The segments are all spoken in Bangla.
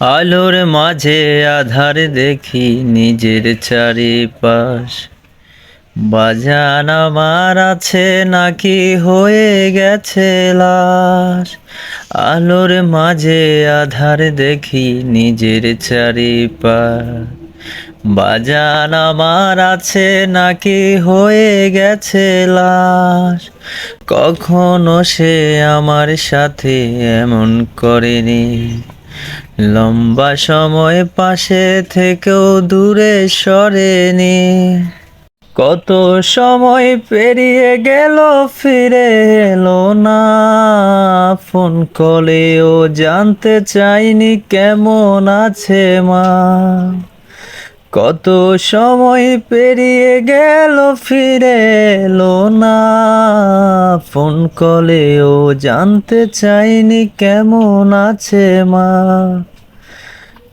আলোর মাঝে আধার দেখি নিজের চারিপাশ। বাজান আমার আছে নাকি হয়ে গেছে লাশ। আলোর মাঝে আধার দেখি নিজের চারিপাশ। বাজান আমার আছে নাকি হয়ে গেছে লাশ। কখনো সে আমার সাথে এমন করেনি, লম্বা সময় পাশে থেকেও দূরে সরেনি। কত সময় পেরিয়ে গেল ফিরে এলো না, ফোন কলেও জানতে চাইনি কেমন আছে মা। কত সময় পেরিয়ে গেল ফিরে এলো না, ফোন কলেও জানতে চাইনি কেমন আছে মা।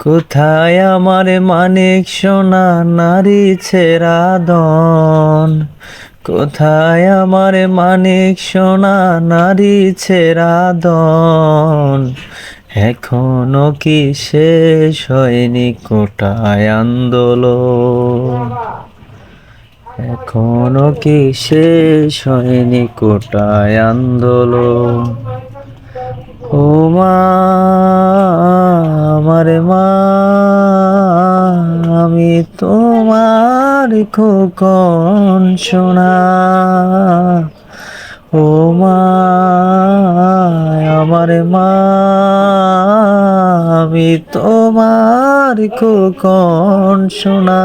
কোথায় আমার মানিক সোনা নারী ছেড়া দন, কোথায় আমার মানিক সোনা নারী ছেড়া দন। এখনো কি শেষ হয়নি কোটায় আন্দোলন, এখনো কি শেষ হয়নি কোটায় আন্দোলন। ও মা, আমার মা, আমি তোমার খোকন সোনা। ও মা, আমার মা, আমি তোমার খোকন সোনা।